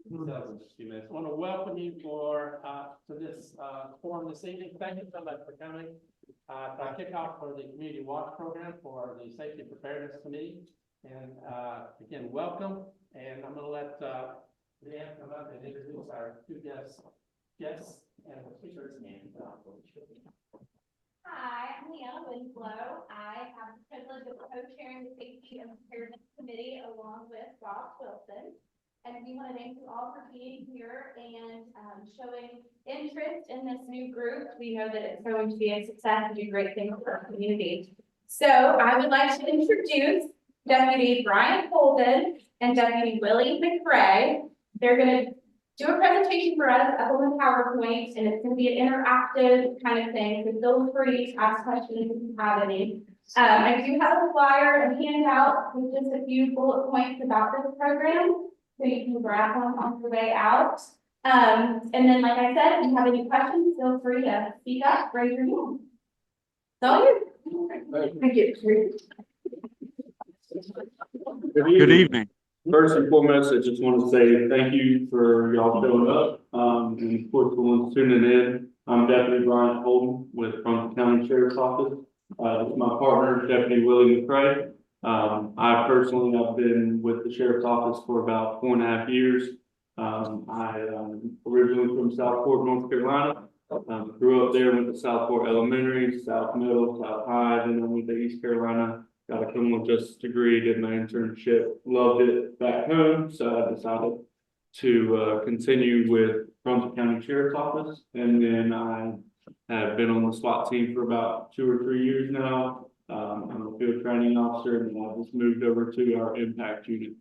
So, just a few minutes. I want to welcome you to this forum this evening. Thank you so much for coming. To kick off for the Community Watch Program for the Safety and Preparedness Committee. And again, welcome. And I'm going to let Leanne come up and introduce our two guests and the speakers. Hi, I'm Leanne Winslow. I have the privilege of co-chairing the Safety and Preparedness Committee along with Ross Wilson. And we want to thank you all for being here and showing interest in this new group. We know that it's going to be a success and do great things for our community. So I would like to introduce Deputy Brian Holden and Deputy Willie McRae. They're going to do a presentation for us up on the PowerPoint, and it's going to be an interactive kind of thing. So feel free to ask questions if you have any. I do have a flyer and handout with just a few bullet points about this program, so you can grab them on your way out. And then, like I said, if you have any questions, feel free to speak up, raise your hand. So, thank you. Good evening. First and foremost, I just want to say thank you for y'all showing up. And of course, the ones tuning in. I'm Deputy Brian Holden with Brunswick County Sheriff's Office. This is my partner, Deputy Willie McRae. I personally have been with the Sheriff's Office for about 4.5 years. I originally from Southport, North Carolina. Grew up there, went to Southport Elementary, South Middle, South High, then I went to East Carolina. Got a criminal justice degree, did my internship, loved it back home, so I decided to continue with Brunswick County Sheriff's Office, and then I have been on the SWAT team for about 2 or 3 years now. I'm a field training officer, and I just moved over to our impact unit.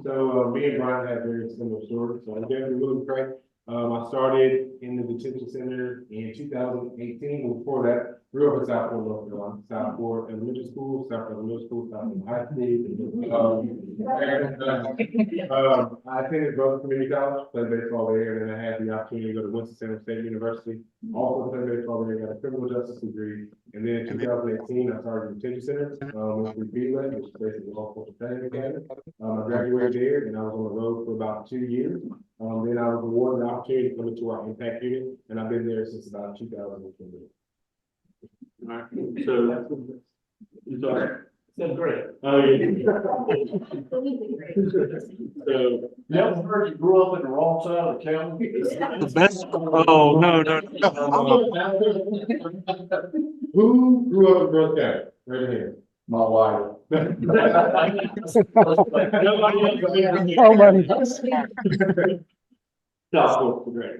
So me and Brian have very similar stories. So I'm definitely really great. I started in the detention center in 2018. Before that, grew up in Southport, North Carolina, Southport Elementary School, Southport Middle School, Southport High School. I attended Brunswick Community College, played baseball there, and then I had the opportunity to go to Winston-Salem State University. Also played baseball there, got a criminal justice degree. And then in 2018, I started the detention center, with BLET, which is basically law enforcement training academy. I graduated there, and I was on the road for about 2 years. Then I was awarded an opportunity to come into our impact unit, and I've been there since about 2020. All right, so, I'm sorry. Said great. Oh, yeah. So, Never heard you grew up in the wrong side of the county. The best. Oh, no. Who grew up in Brunswick County? Right here. My wife. Oh, my. Southport's great.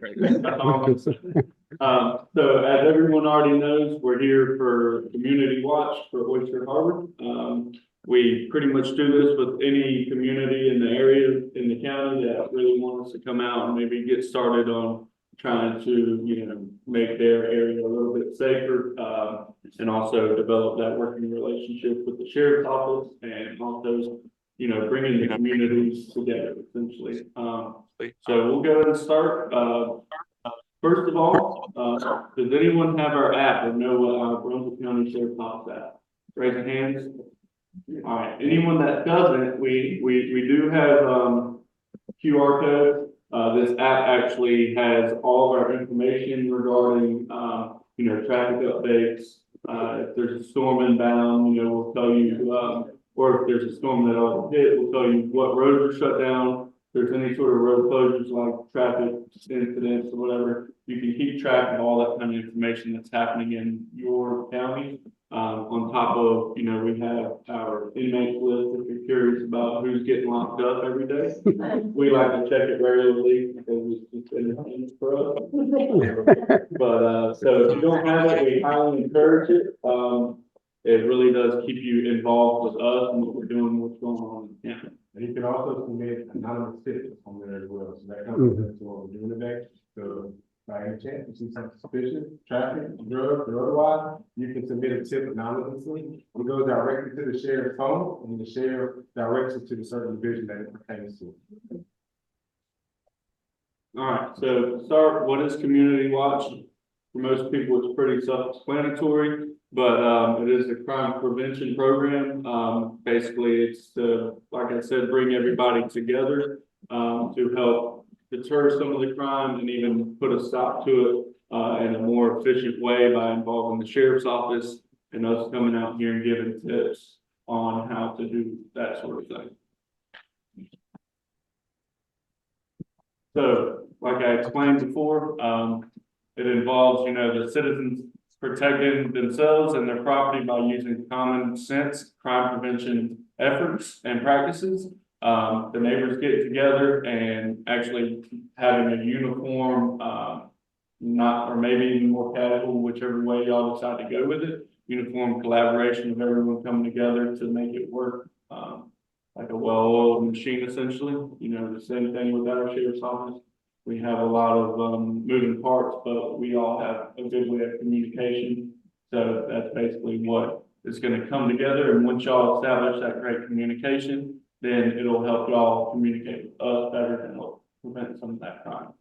So as everyone already knows, we're here for Community Watch for Oyster Harbor. We pretty much do this with any community in the area, in the county that really wants to come out and maybe get started on trying to, make their area a little bit safer, and also develop that working relationship with the sheriff's office and also, bringing the communities together essentially. So we'll go ahead and start. First of all, does anyone have our app or know what our Brunswick County Sheriff's Office app? Raise your hands. All right. Anyone that doesn't, we do have QR code. This app actually has all of our information regarding traffic updates. If there's a storm inbound, we'll tell you. Or if there's a storm that already hit, we'll tell you what roads are shut down. If there's any sort of road closures like traffic incidents or whatever, you can keep track of all that kind of information that's happening in your county. On top of, we have our inmate list if you're curious about who's getting locked up every day. We like to check it regularly because it's entertaining for us. But so if you don't have it, we highly encourage it. It really does keep you involved with us and what we're doing, what's going on in the county. And you can also submit anonymous tips on there as well. So that comes into what we're doing today. So by any chance you see something suspicious, traffic, drugs, or otherwise, you can submit a tip anonymously. It goes directly to the sheriff's phone, and the sheriff directs it to the certain division that it pertains to. All right, so to start, what is Community Watch? For most people, it's pretty self-explanatory, but it is a crime prevention program. Basically, it's to, like I said, bring everybody together to help deter some of the crime and even put a stop to it in a more efficient way by involving the sheriff's office and us coming out here and giving tips on how to do that sort of thing. So, like I explained before, it involves, the citizens protecting themselves and their property by using common sense crime prevention efforts and practices. The neighbors get together and actually having a uniform, or maybe even more casual, whichever way y'all decide to go with it, uniform collaboration of everyone coming together to make it work, like a well-oiled machine, essentially. The same thing with our sheriff's office. We have a lot of moving parts, but we all have a good way of communication. So that's basically what is going to come together. And once y'all establish that great communication, then it'll help y'all communicate with us better and help prevent some of that crime.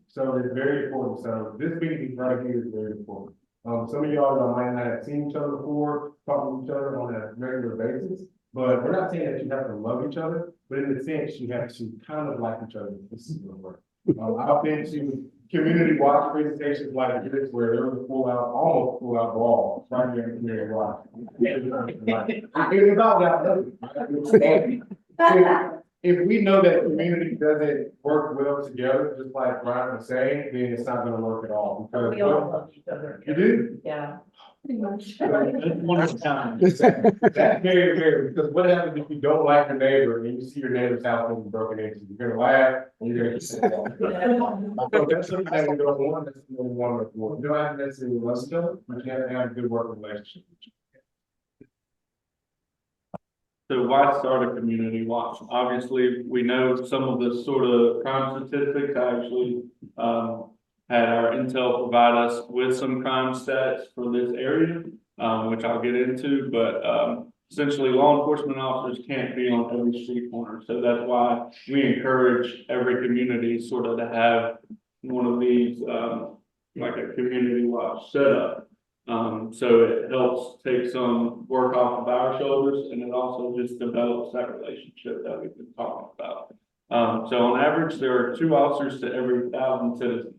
So it's very important. So this meeting right here is very important. Some of y'all might not have seen each other before, talking to each other on a regular basis, but we're not saying that you have to love each other, but in the sense you have to kind of like each other. This is gonna work. I've been to community watch presentations like this where there was almost full out brawl right here in community watch. It's about that. If we know that community doesn't work well together, just like Brian was saying, then it's not gonna work at all. Because We all love each other. you do? Yeah. Pretty much. One at a time. That's very, very, because what happens if you don't like your neighbor and you see your neighbor's house being broken into? You're gonna laugh and you're gonna sit down. So that's something that we don't want, that's what we want to avoid. You don't have to necessarily love each other, but you have to have a good working relationship. So why start a community watch? Obviously, we know some of the sort of crime statistics. I actually had our intel provide us with some crime stats for this area, which I'll get into, but essentially law enforcement officers can't be on every street corner. So that's why we encourage every community sort of to have one of these, like a community watch setup. So it helps take some work off of our shoulders, and it also just develops that relationship that we've been talking about. So on average, there are 2 officers to every 1,000 citizens.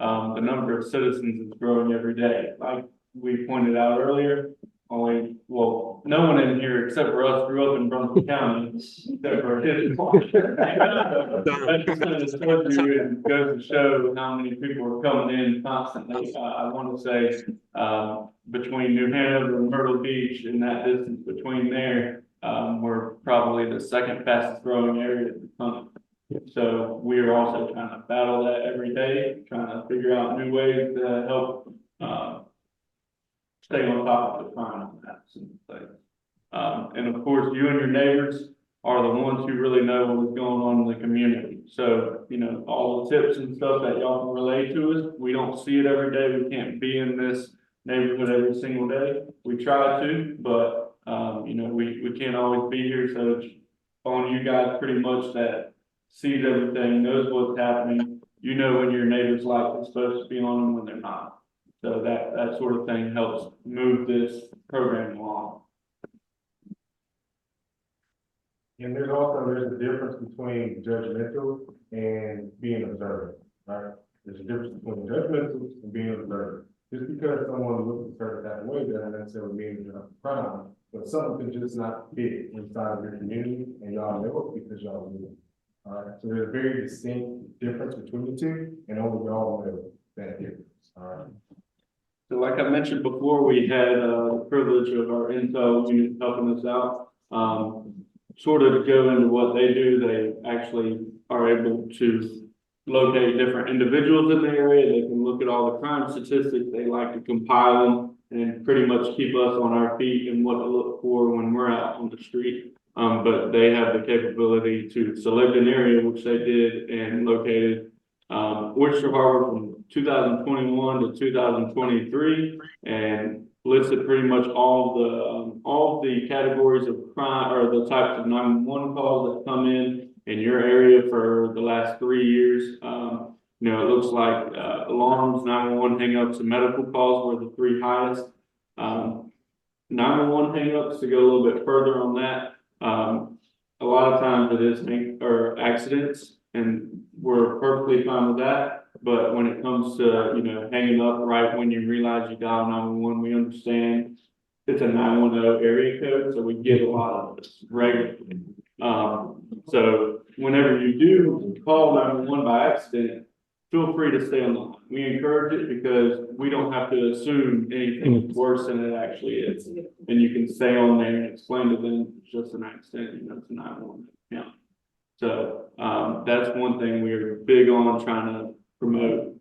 The number of citizens is growing every day. Like we pointed out earlier, no one in here except for us grew up in Brunswick County, except for his. That just kind of shows you and goes to show how many people are coming in constantly. I want to say between New Hanover and Myrtle Beach, and that distance between there, we're probably the second fastest growing area in the country. So we are also trying to battle that every day, trying to figure out new ways to help stay on top of the crime things. And of course, you and your neighbors are the ones who really know what's going on in the community. So, all the tips and stuff that y'all can relate to us, we don't see it every day. We can't be in this neighborhood every single day. We try to, but, we can't always be here. So it's on you guys pretty much that sees everything, knows what's happening. When your neighbor's light is supposed to be on and when they're not. So that sort of thing helps move this program along. And there's a difference between judgmental and being observant, right? There's a difference between judgmental and being observant. Just because someone looks a certain type of way doesn't necessarily mean they're not a crime, but something can just not fit inside of your community, and y'all know it because y'all do it. All right, so there's a very distinct difference between the two, and only y'all know that difference. All right. So like I mentioned before, we had the privilege of our intel unit helping us out. Sort of to go into what they do, they actually are able to locate different individuals in the area. They can look at all the crime statistics. They like to compile them and pretty much keep us on our feet and what to look for when we're out on the street. But they have the capability to select an area, which they did, and located Oyster Harbor from 2021 to 2023, and listed pretty much all the categories of crime or the types of 911 calls that come in your area for the last 3 years. It looks like alarms, 911 hangups, and medical calls were the 3 highest. 911 hangups, to go a little bit further on that, a lot lot of times it is or accidents, and we're perfectly fine with that. But when it comes to, you know, hanging up right when you realize you dial 911, we understand it's a 910 area code, so we get a lot of this regularly. So whenever you do call 911 by accident, feel free to stay on the line. We encourage it because we don't have to assume anything worse than it actually is. And you can stay on there and explain to them it's just an accident, you know, it's a 911 account. So, that's one thing we're big on trying to promote.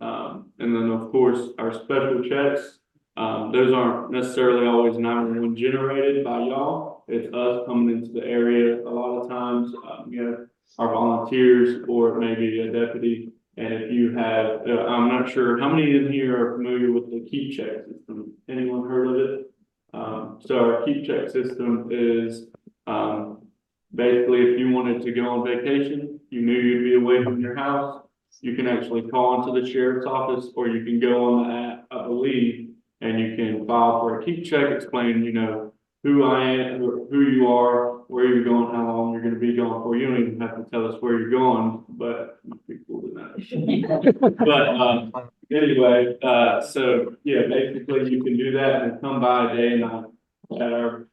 And then of course, our special checks, those aren't necessarily always 911 generated by y'all. It's us coming into the area a lot of times. We have our volunteers or maybe a deputy. And if you have, I'm not sure, how many in here are familiar with the Keep Check system? Anyone heard of it? So our Keep Check system is, basically if you wanted to go on vacation, you knew you'd be away from your house, you can actually call into the sheriff's office, or you can go on the app, I believe, and you can file for a Keep Check, explain, you know, who I am, who you are, where you're going, how long you're gonna be gone for. You don't even have to tell us where you're going, but it might be cool to know. But, anyway, so yeah, basically you can do that and come by day and night at our,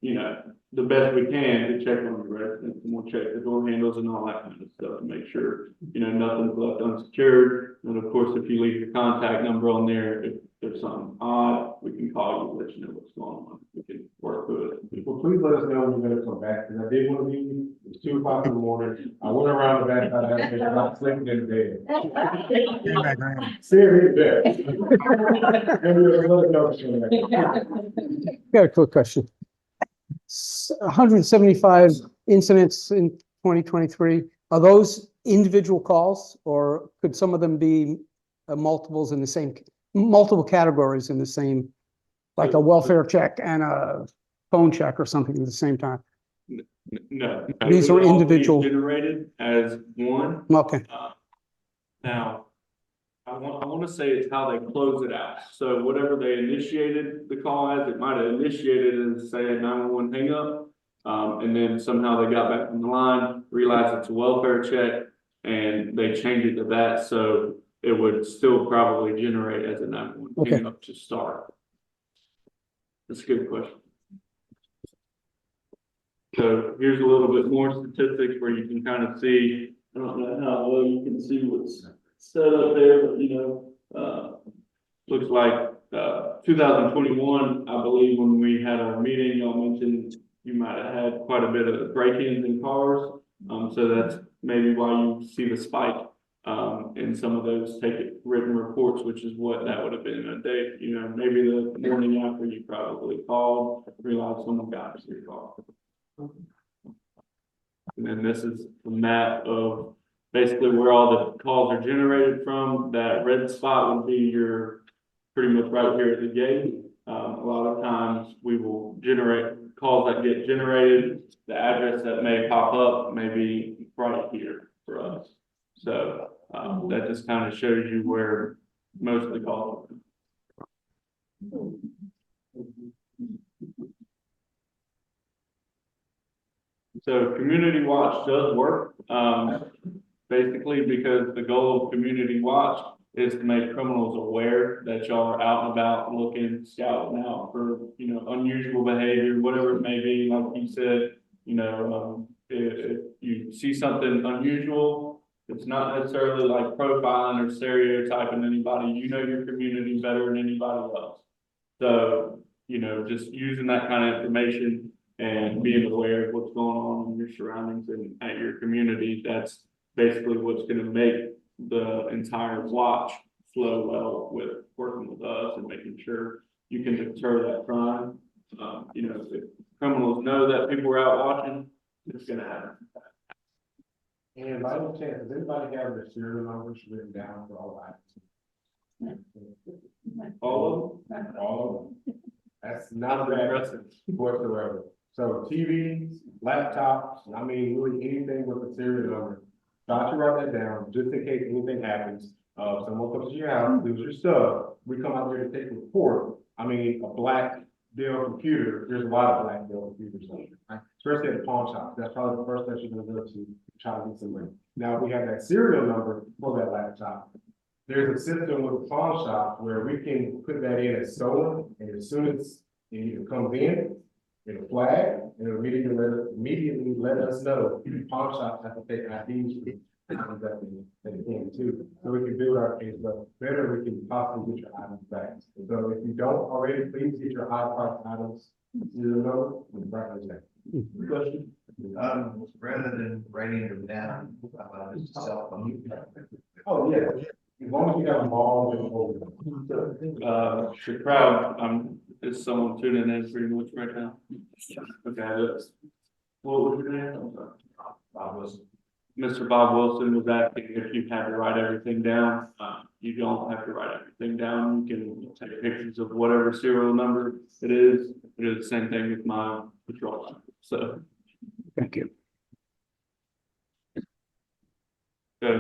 you know, the best we can to check on your residents, and we'll check the door handles and all that kind of stuff to make sure, you know, nothing's left unsecured. And of course, if you leave your contact number on there, if there's something odd, we can call you, let you know what's going on. We can work with it. Well, please let us know when you're gonna come back, because I did want to meet you. It's 2 o'clock in the morning. I went around the back, I'm not sleeping in bed. Seriously, there. Got a quick question. 175 incidents in 2023. Are those individual calls, or could some of them be multiples in the same, multiple categories in the same, like a welfare check and a phone check or something at the same time? No. These are It would all be individual. generated as one. Okay, Now, I want to say it's how they close it out. So whatever they initiated the call as, it might have initiated as, say, a 911 hang up. And then somehow they got back on the line, realized it's a welfare check, and they changed it to that. So it would still probably generate as a 911 hang up to start. That's a good question. So here's a little bit more statistics where you can kind of see, I don't know how well you can see what's set up there, but you know, looks like 2021, I believe when we had our meeting, y'all mentioned you might have had quite a bit of break-ins in cars. So that's maybe why you see the spike in some of those written reports, which is what that would have been a day, you know, maybe the morning after you probably called, realized someone got your call. And then this is the map of basically where all the calls are generated from. That red spot would be your pretty much right here at the gate. A lot of times we will generate calls that get generated. The address that may pop up may be right here for us. So that just kind of shows you where most of the calls are. So Community Watch does work, basically because the goal of Community Watch is to make criminals aware that y'all are out and about looking, scouting out for, you know, unusual behavior, whatever it may be. Like you said, you know, if you see something unusual, it's not necessarily like profiling or stereotyping anybody. You know your community better than anybody else. So, you know, just using that kind of information and being aware of what's going on in your surroundings and at your community, that's basically what's going to make the entire watch flow well with working with us and making sure you can deter that crime. You know, if criminals know that people are out watching, it's going to happen. And by any chance, does anybody have their serial numbers written down for all items? All of them? All of them. That's not bad whatsoever. So TVs, laptops, I mean, really anything with a serial number. Try to write that down just in case anything happens. Someone comes to your house, loses your stuff. We come out there to take a report. I mean, a black Dell computer, there's a lot of black Dell computers, especially at the pawn shop. That's probably the first place you're gonna go to try to get some money. Now, we have that serial number for that laptop. There's a system with a pawn shop where we can put that in as stolen, and as soon as it either comes in, it'll flag, and it'll immediately let us know the pawn shop has to take IDs for that they can too. So we can build our case, but better we can possibly get your items back. So if you don't already, please get your high price items, serial number, and write those down. Question? Rather than writing them down, just cell phone. Oh, yeah, as long as you have them all in order. The crowd, is someone tuning in pretty much right now? Okay, what was your name? I'm sorry. Bob Wilson. Mr. Bob Wilson was asking if you had to write everything down. You don't have to write everything down. You can take pictures of whatever serial number it is. It is the same thing with my patrol number. So, Thank you.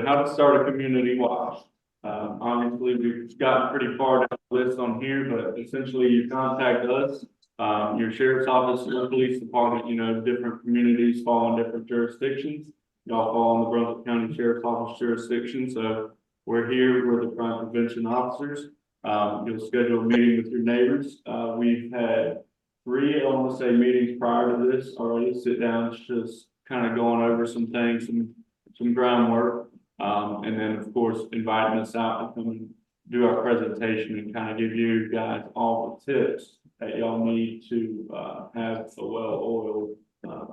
how to start a community watch. Obviously, we've gotten pretty far down the list on here, but essentially you contact us, your sheriff's office, your police department, different communities fall in different jurisdictions. Y'all fall in the Brunswick County Sheriff's Office jurisdiction, so we're here, we're the crime prevention officers. You'll schedule a meeting with your neighbors. We've had 3, I want to say, meetings prior to this already, sit down, just kind of going over some things, some groundwork. And then of course, inviting us out to come and do our presentation and kind of give you guys all the tips that y'all need to, have a well-oiled,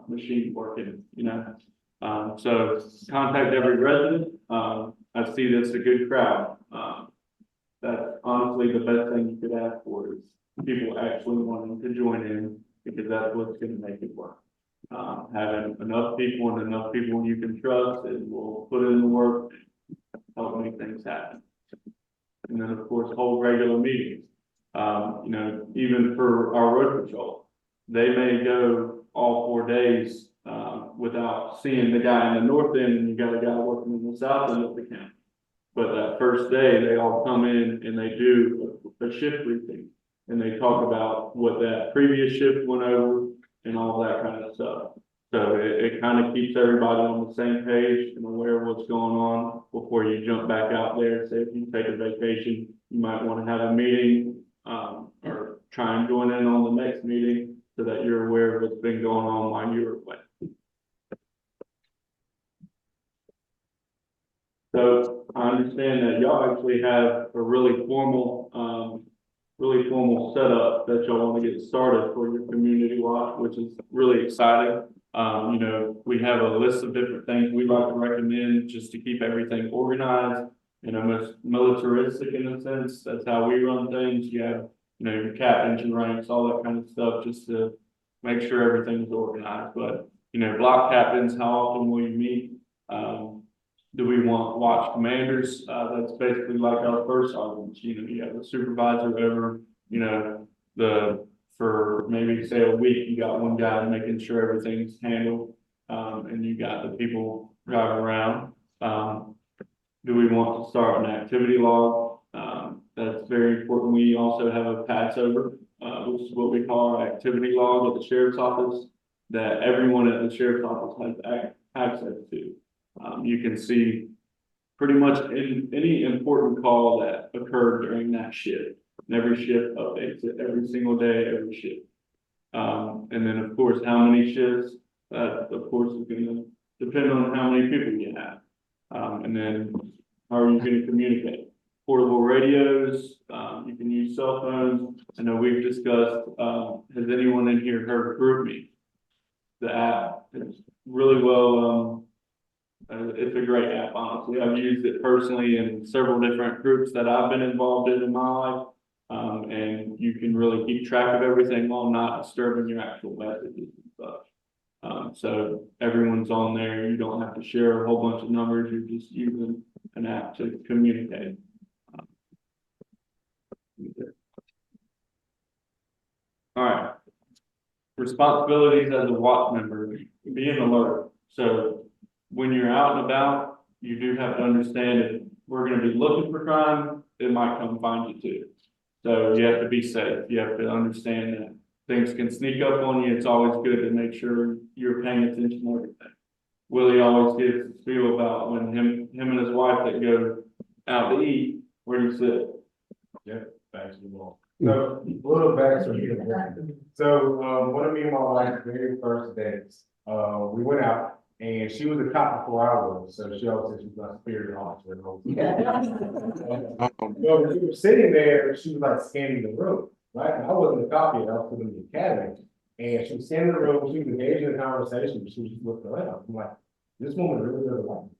machine working, so contact every resident. I see that's a good crowd. That's honestly the best thing you could ask for is people actually wanting to join in, because that's what's going to make it work. Having enough people and enough people you can trust, and will put in the work, help make things happen. And then of course, hold regular meetings. Even for our road patrol, they may go all 4 days without seeing the guy in the north end, and you got a guy working in the south end of the county. But that first day, they all come in and they do a shift briefing, and they talk about what that previous shift went over and all that kind of stuff. So it kind of keeps everybody on the same page and aware of what's going on before you jump back out there. Say if you take a vacation, you might want to have a meeting, or try and join in on the next meeting so that you're aware of what's been going on while you were away. So I understand that y'all actually have a really formal setup that y'all want to get started for your community watch, which is really exciting. We have a list of different things we like to recommend just to keep everything organized, most militaristic in a sense. That's how we run things. You have, your captains and ranks, all that kind of stuff, just to make sure everything's organized. But, block captains, how often will you meet? Do we want watch commanders? That's basically like our first sergeants. You have a supervisor over, for maybe say a week, you got one guy making sure everything's handled, and you got the people driving around. Do we want to start an activity log? That's very important. We also have a pass over, which is what we call our activity log at the sheriff's office, that everyone at the sheriff's office has access to. You can see pretty much any important call that occurred during that shift. And every shift updates it every single day, every shift. And then of course, how many shifts, of course is going to depend on how many people you have. And then how are you going to communicate? Portable radios, you can use cell phones. I know we've discussed, has anyone in here heard of GroupMe? The app is really well, it's a great app, honestly. I've used it personally in several different groups that I've been involved in my life. And you can really keep track of everything while not disturbing your actual messages and stuff. So everyone's on there. You don't have to share a whole bunch of numbers. You're just using an app to communicate. All right. Responsibilities as a watch member, being alert. So when you're out and about, you do have to understand if we're going to be looking for crime, it might come find you too. So you have to be safe. You have to understand that things can sneak up on you, it's always good to make sure you're paying attention to everything. Willie always gets his feel about when him and his wife that go out to eat, where do you sit? Back to the wall. So, a little backstory here. So, one of me and my wife's very first dates, we went out and she was a cop before I was, so she always said she was my superior officer. And all. So we were sitting there and she was like scanning the room, right? And I wasn't a cop yet, I was in the academy. And she was scanning the room, she was engaged in a conversation, but she was just looking around. I'm like, this woman really doesn't like me.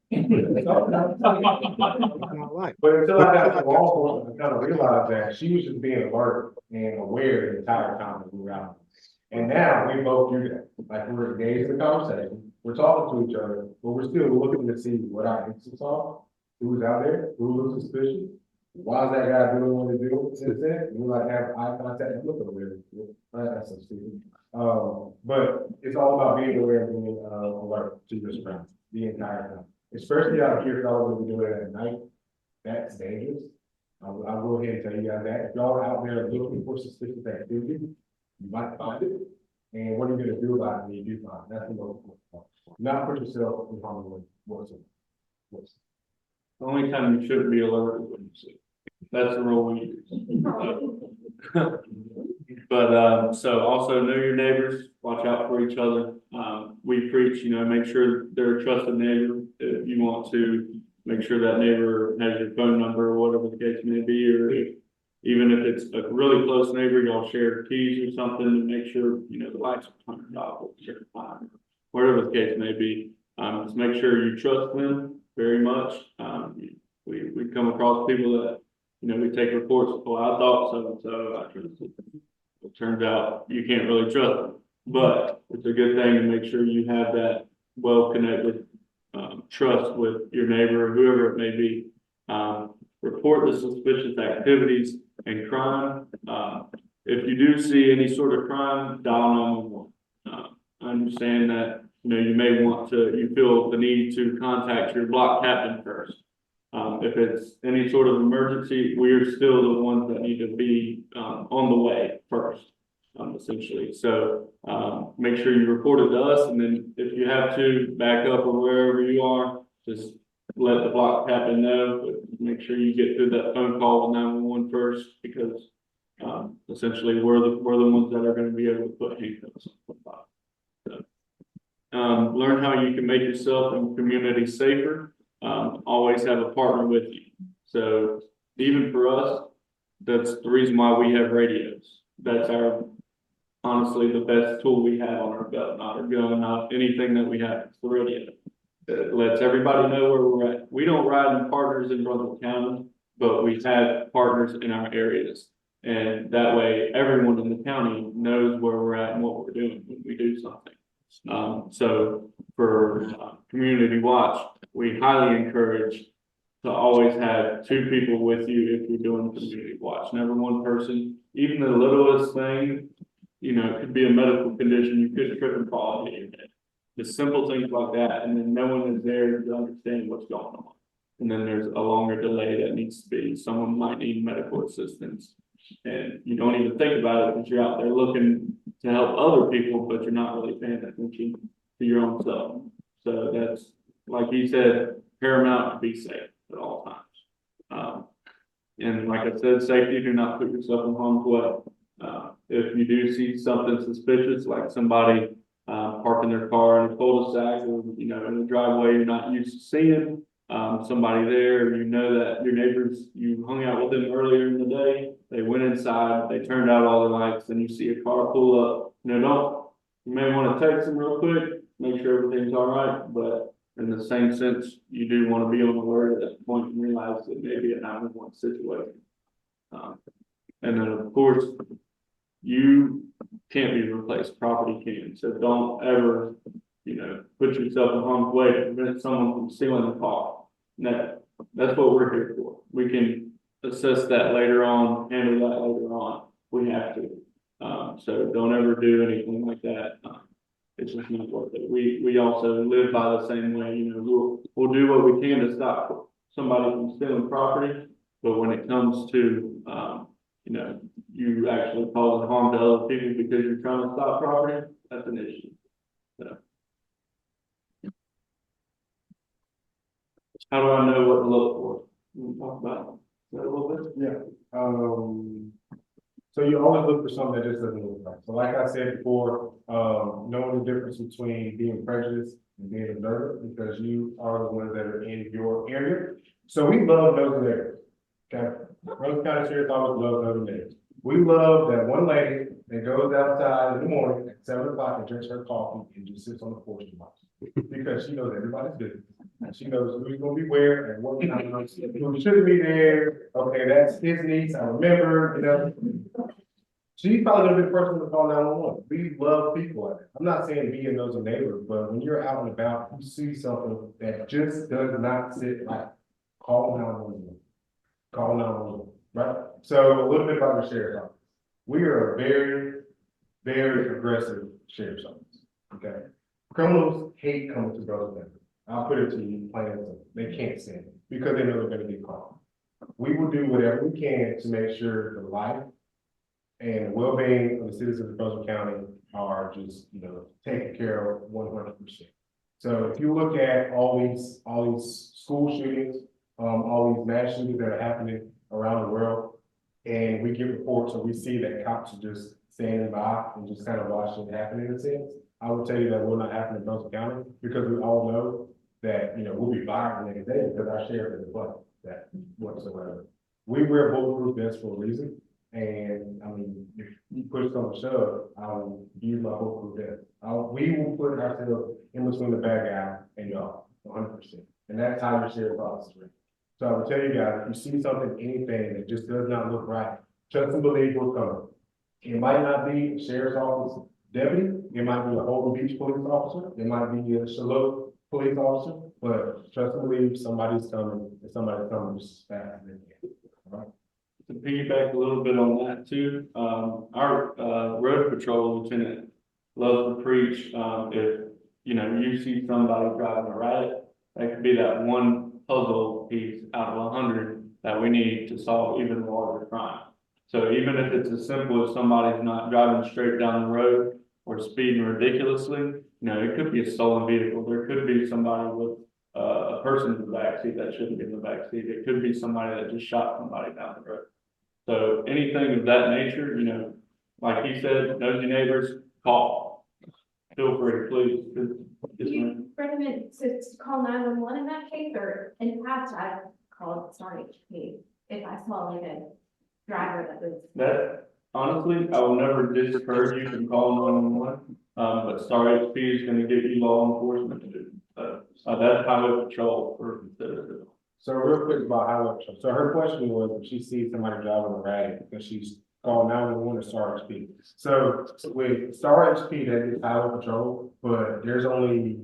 But until I got to law enforcement, I kind of realized that she was just being alert and aware the entire time that we were out. And now we both do that. Like we're engaged in a conversation, we're talking to each other, but we're still looking to see what our interests are, who's out there, who looks suspicious, why is that guy doing what he's doing since then? And we like have eye contact and look over there. Right, that's so stupid. But it's all about being aware and being alert to your surroundings the entire time. Especially out here, if y'all will be doing it at night, that's dangerous. I'll go ahead and tell you guys that. If y'all are out there looking for suspicious activity, you might find it. And what are you gonna do about it when you do find it? That's the most important part. Not put yourself in harm's way whatsoever. The only time you shouldn't be alert is when you see it. That's the rule we use. But, so also know your neighbors, watch out for each other. We preach, make sure they're a trusted neighbor. If you want to make sure that neighbor has your phone number or whatever the case may be, or even if it's a really close neighbor, y'all share keys or something to make sure, the lights are turned off or certain time, whatever the case may be. Just make sure you trust them very much. We come across people that, we take reports, well, I thought so-and-so, I trusted them. It turns out you can't really trust them, but it's a good thing to make sure you have that well-connected trust with your neighbor or whoever it may be. Report the suspicious activities and crime. If you do see any sort of crime, dial 911. I understand that, you may want to, you feel the need to contact your block captain first. If it's any sort of emergency, we're still the ones that need to be on the way first, essentially. So make sure you report it to us, and then if you have to back up or wherever you are, just let the block captain know. But make sure you get through that phone call with 911 first, because essentially we're the ones that are going to be able to put handcuffs on the block. So, learn how you can make yourself and community safer. Always have a partner with you. So even for us, that's the reason why we have radios. That's honestly the best tool we have on our belt, not our gun, not anything that we have. It's the radio. It lets everybody know where we're at. We don't ride in partners in Brunswick County, but we have partners in our areas. And that way everyone in the county knows where we're at and what we're doing when we do something. So for community watch, we highly encourage to always have 2 people with you if you're doing community watch. Never one person. Even the littlest thing, it could be a medical condition. You could trip and fall and hit your head. Just simple things like that, and then no one is there to understand what's going on. And then there's a longer delay that needs to be. Someone might need medical assistance, and you don't even think about it because you're out there looking to help other people, but you're not really paying attention to your own self. So that's, like you said, paramount to be safe at all times. And like I said, safety, do not put yourself in harm's way. If you do see something suspicious, like somebody parking their car in a cul-de-sac or, in a driveway you're not used to seeing, somebody there, that your neighbors, you hung out with them earlier in the day, they went inside, they turned out all the lights, and you see a car pull up, you may want to text them real quick, make sure everything's all right, but in the same sense, you do want to be on alert at that point and realize that maybe a 911 situation. And then of course, you can't be replaced, property can, so don't ever, put yourself in harm's way to prevent someone from stealing the car. That's what we're here for. We can assess that later on, handle that later on. We have to. So don't ever do anything like that. It's just not worth it. We also live by the same way. We'll do what we can to stop somebody from stealing property, but when it comes to you know, you actually cause harm to other people because you're trying to stop property, that's an issue. So. How do I know what to look for? We'll talk about that a little bit. Yeah, so you always look for something that just doesn't look right. So like I said before, knowing the difference between being prejudiced and being observant, because you are the ones that are in your area. So we love those neighbors. Okay, Rose County Sheriff's Office loves those neighbors. We love that one lady that goes outside in the morning at 7 o'clock and drinks her coffee and just sits on the porch and watches. Because she knows everybody's business. And she knows who's gonna be where and what time, who shouldn't be there. Okay, that's his niece, I remember, you know. She's probably gonna be the person to call 911. We love people like that. I'm not saying being those are neighbors, but when you're out and about, you see something that just does not sit right, call 911. Call 911, right? So a little bit about the sheriff's office. We are a very, very aggressive sheriff's office, okay? Criminals hate coming to Brother. I'll put it to you plain and simple. They can't stand it because they know they're gonna get caught. We will do whatever we can to make sure the life and well-being of the citizens of Brunswick County are just, you know, taken care of 100%. So if you look at all these school shootings, all these mass shootings that are happening around the world, and we get reports and we see that cops are just standing by and just kind of watching it happen in a sense, I will tell you that will not happen in Brunswick County because we all know that, you know, we'll be fired the next day because our sheriff is above that whatsoever. We wear bulletproof vests for a reason. And I mean, if you push on the shove, I will use my bulletproof vest. We will put ourselves in between the bad guy and y'all, 100%. And that's how your sheriff's office is. So I will tell you guys, if you see something, anything that just does not look right, trust and believe will come. It might not be a sheriff's office deputy, it might be a Holden Beach police officer, it might be a Charlotte police officer, but trust and believe somebody's coming, and somebody's coming just as fast as they can. All right? To piggyback a little bit on that too, our road patrol lieutenant loves to preach, if, you know, you see somebody driving a riot, that could be that one puzzle piece out of 100 that we need to solve even larger crime. So even if it's as simple as somebody's not driving straight down the road or speeding ridiculously, you know, it could be a stolen vehicle. There could be somebody with a person in the backseat that shouldn't be in the backseat. It could be somebody that just shot somebody down the road. So anything of that nature, you know, like he said, nosy neighbors, call. Feel free, please. Do you recommend to call 911 in that case, or in the past I've called Star HP if I saw like a driver that was. That, honestly, I will never discourage you from calling 911, but Star HP is gonna give you law enforcement to do. That's highway patrol for the. So real quick about highway patrol. So her question was if she sees somebody driving a riot because she's called 911 or Star HP. So with Star HP, that is highway patrol, but there's only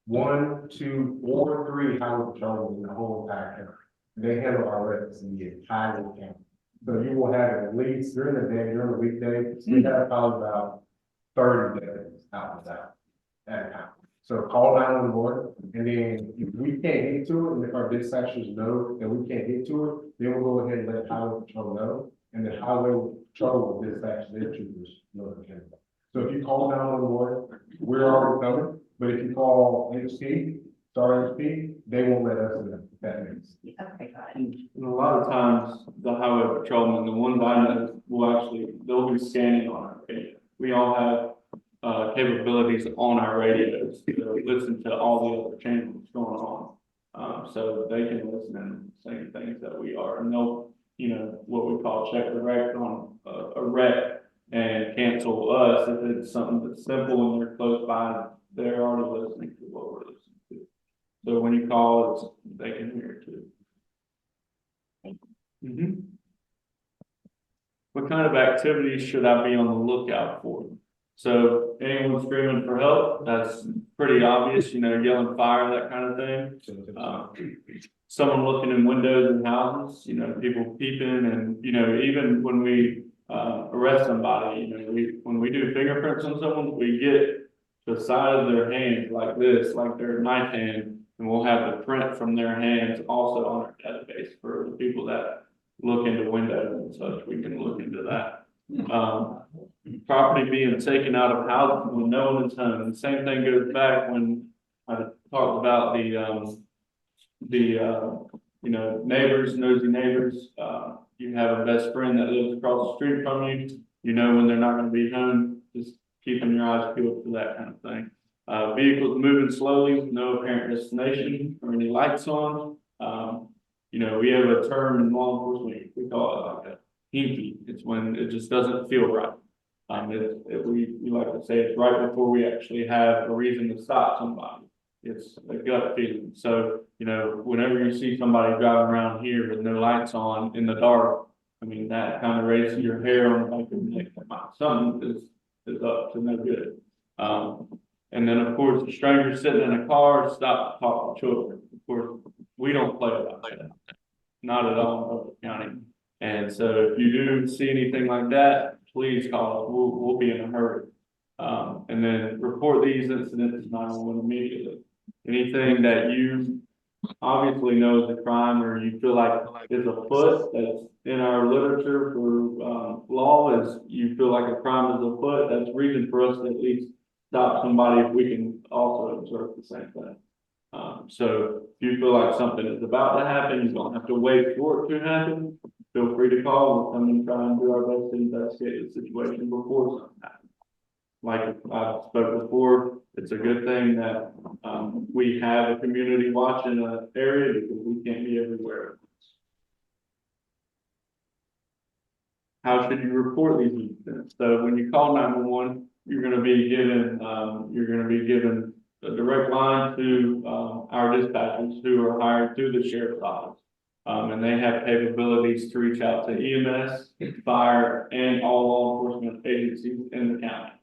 1, 2, or 3 highway patrols in the whole entire county. They handle our arrests in the entire county. So you will have at least during the day, during the weekday, we have probably about 30 days out and out at a time. So call 911, and then if we can't get to it, and if our dispatchers know that we can't get to it, then we'll go ahead and let highway patrol know, and the highway patrol will dispatch their troopers. So if you call 911, we're already coming, but if you call HP, Star HP, they won't let us know. If that makes sense. Okay, got it. And a lot of times, the highway patrolmen, the ones I know, will actually, they'll be scanning on our radio. We all have capabilities on our radios to listen to all the other channels going on. So they can listen and same things that we are, and they'll, you know, what we call check the wreck on a wreck and cancel us if it's something that's simple and they're close by, they're already listening to what we're listening to. So when you call, they can hear it too. What kind of activities should I be on the lookout for? So anyone screaming for help, that's pretty obvious, you know, yelling fire, that kind of thing. Someone looking in windows in houses, you know, people peeping, and, you know, even when we arrest somebody, you know, when we do fingerprints on someone, we get the side of their hand like this, like their knife hand, and we'll have the print from their hands also on our database for the people that look into windows and such, we can look into that. Property being taken out of houses when no one is home. The same thing goes back when I talked about you know, neighbors, nosy neighbors. You have a best friend that lives across the street from you. You know when they're not going to be home. Just keeping your eyes peeled for that kind of thing. Vehicles moving slowly with no apparent destination or any lights on. You know, we have a term in law enforcement, we call it like a hinky. It's when it just doesn't feel right. We like to say it's right before we actually have a reason to stop somebody. It's a gut feeling. So, you know, whenever you see somebody driving around here with no lights on in the dark, I mean, that kind of raises your hair on the back of your neck. Something is up to no good. And then of course, a stranger sitting in a car, stop to talk to children. Of course, we don't play about that. Not at all in Public County. And so if you do see anything like that, please call us. We'll be in a hurry. And then report these incidents to 911 immediately. Anything that you obviously know is a crime or you feel like is afoot that's in our literature for law is you feel like a crime is afoot, that's reason for us to at least stop somebody if we can also observe the same thing. So if you feel like something is about to happen, you don't have to wait for it to happen. Feel free to call. We'll come and try and do our best to investigate the situation before something happens. Like I spoke before, it's a good thing that we have a community watch in an area because we can't be everywhere. How should you report these incidents? So when you call 911, you're going to be given a direct line to our dispatchers who are hired through the sheriff's office. And they have capabilities to reach out to EMS, fire, and all law enforcement agencies in the county.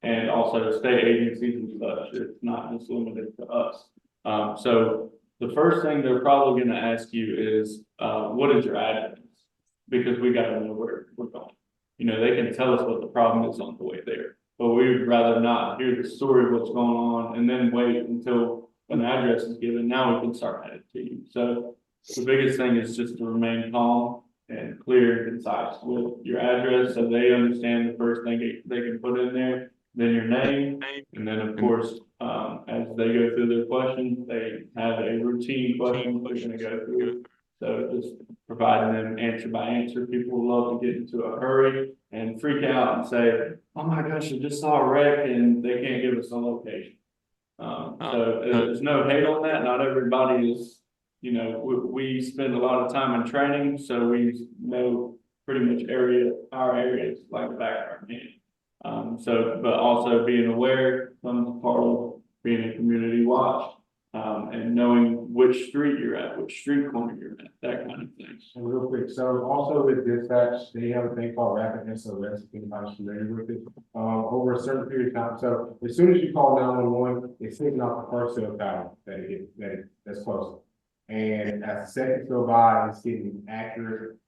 And also state agencies and such. It's not just limited to us. So the first thing they're probably going to ask you is, what is your address? Because we got to know where we're going. You know, they can tell us what the problem is on the way there, but we would rather not hear the story of what's going on and then wait until an address is given. Now we can start headed to you. So the biggest thing is just to remain calm and clear and concise with your address so they understand the first thing they can put in there. Then your name, and then of course, as they go through their questions, they have a routine question they're going to go through. So just providing them answer by answer. People love to get into a hurry and freak out and say, "Oh my gosh, I just saw a wreck," and they can't give us a location. So there's no hate on that. Not everybody is, you know, we spend a lot of time in training, so we know pretty much our areas like the back of our hand. But also being aware comes part of being a community watch, and knowing which street you're at, which street corner you're at, that kind of thing. And real quick, so also with dispatch, they have a thing called rapid SOS, if anybody's familiar with it, over a certain period of time. So as soon as you call 911, it's taking off the first cell tower that's close. And as the seconds go by, it's getting accurate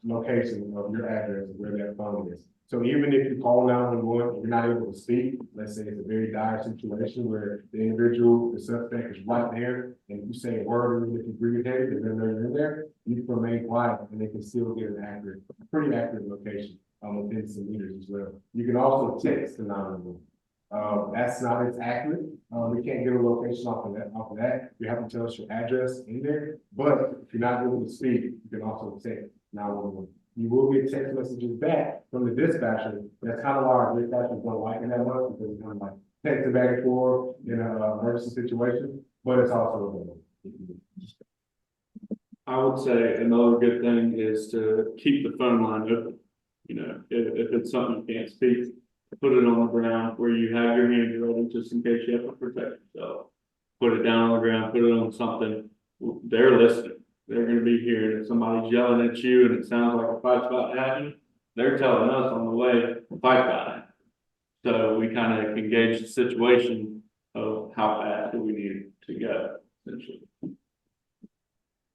location of your address, where that phone is. So even if you call 911, you're not able to speak, let's say it's a very dire situation where the suspect is right there, and you say a word, even if you breathe heavy, they're gonna know you're in there, you can remain quiet, and they can still get an pretty accurate location within some meters as well. You can also text the 911. That's not as accurate. We can't get a location off of that. You have to tell us your address in there, but if you're not able to speak, you can also text 911. You will get text messages back from the dispatcher. That's kind of why our dispatchers don't like it that much, because it's kind of like texting back and forth in an emergency situation, but it's also available. I would say another good thing is to keep the phone line open. You know, if it's something you can't speak, put it on the ground where you have your hands ready just in case you have to protect yourself. Put it down on the ground, put it on something. They're listening. They're going to be here. If somebody's yelling at you and it sounds like a fight's about to happen, they're telling us on the way the fight's about to happen. So we kind of can gauge the situation of how fast do we need to go, essentially.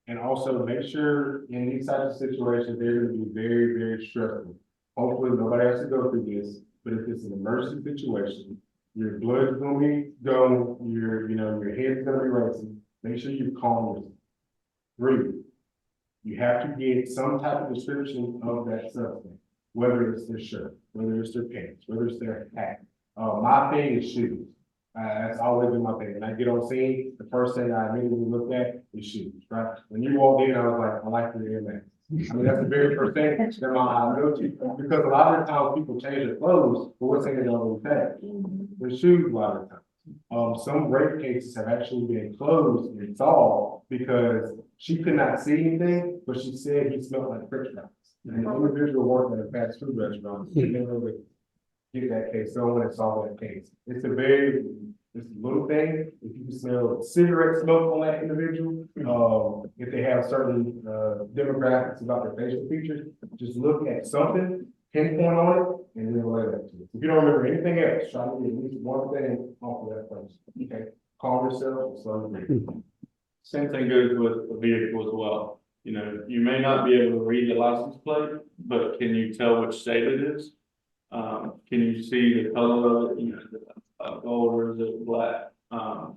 And also make sure in these types of situations, they're going to be very, very stressful. Hopefully nobody has to go through this, but if it's an emergency situation, your blood's going to be going, your head's going to be racing. Make sure you calm yourself. Breathe. You have to get some type of description of that substance, whether it's their shirt, whether it's their pants, whether it's their hat. My thing is shoes. That's always been my thing. When I get on scene, the first thing I immediately look at is shoes, right? When you walked in, I was like, I like the Air Max. I mean, that's the very first thing that my eye goes to, because a lot of the times people change their clothes, but what's in it on the tag? The shoes a lot of the times. Some rape cases have actually been closed and solved because she could not see anything, but she said he smelled like French fries. And the individual worked at a fast food restaurant, they didn't really get that case, so when it's solved that case. It's a little thing, if you can smell cigarette smoke on that individual, if they have certain, demographics about their facial features, just look at something, pinpoint on it, and then relay that to you. If you don't remember anything else, try to get at least one thing off of that place, okay? Calm yourself, and slow down. Same thing goes with a vehicle as well. You know, you may not be able to read the license plate, but can you tell which state it is? Can you see the color of it, you know, gold or is it black?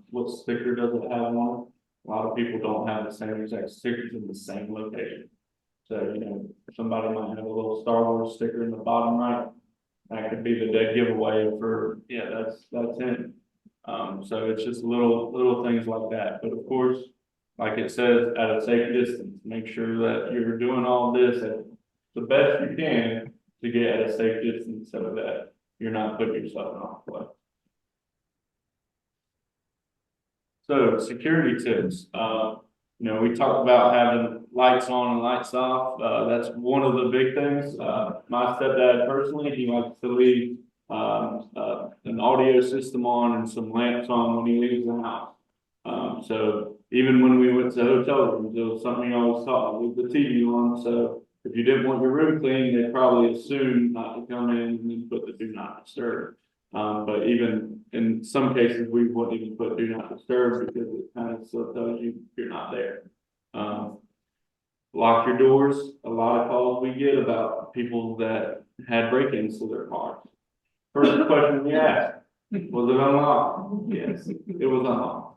What sticker does it have on it? A lot of people don't have the same exact stickers in the same location. So, you know, somebody might have a little Star Wars sticker in the bottom right. That could be the dead giveaway for, yeah, that's it. So it's just little things like that. But of course, like it says, at a safe distance, make sure that you're doing all this at the best you can to get at a safe distance so that you're not putting yourself in harm's way. So security tips, you know, we talked about having lights on and lights off. That's one of the big things. My stepdad personally, he likes to leave an audio system on and some lamps on when he leaves the house. So even when we went to hotel rooms, there was something he always taught, leave the TV on. So if you didn't want your room clean, they probably assumed not to come in and then put the do not disturb. But even in some cases, we wouldn't even put do not disturb because it kind of still tells you you're not there. Lock your doors. A lot of calls we get about people that had break-ins to their cars. First question we ask, was it unlocked? Yes, it was unlocked.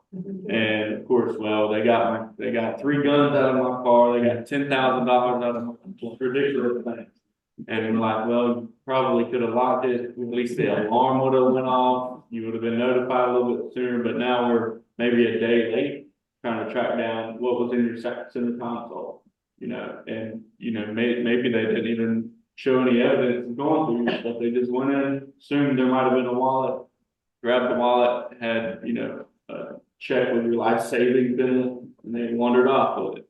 And of course, well, they got 3 guns out of my car, they got $10,000 out of my just ridiculous things. And we're like, well, you probably could have locked it, at least the alarm would have went off, you would have been notified a little bit sooner, but now we're maybe a day late trying to track down what was in your center console, you know, and you know, maybe they didn't even show any evidence of going through your stuff, they just went in, assumed there might have been a wallet, grabbed the wallet, had, you know, check with your life savings in it, and they wandered off with it.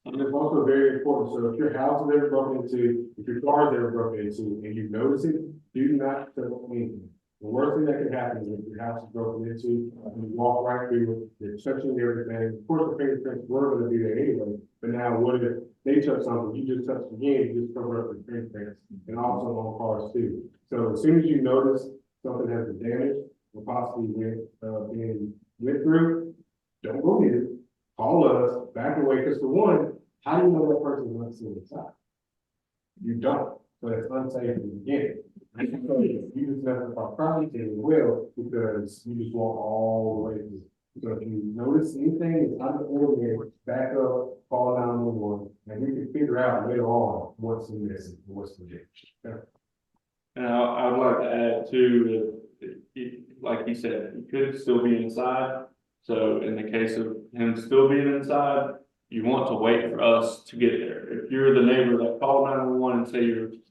And it's also very important, so if your house is ever broken into, if your car is ever broken into, and you notice it, do not tell anything. The worst thing that can happen is if your house is broken into, and you walk right through it, they're touching everything, of course, the fingerprints were gonna be there anyway, but now what if they touch something, you just touch it again, you just cover up the fingerprints, and also on cars too. So as soon as you notice something has been damaged, or possibly being went through, don't go near it, call us, back away, because for one, how do you know that person is not still inside? You don't, so it's unsafe in the beginning. You just mess up our property as well, because you just walk all the way through. So if you notice anything is out of the ordinary, back up, call 911, and we can figure out later on what's missing, what's the damage. And I would like to add too, like he said, he could still be inside. So in the case of him still being inside, you want to wait for us to get there. If you're the neighbor that called 911 and say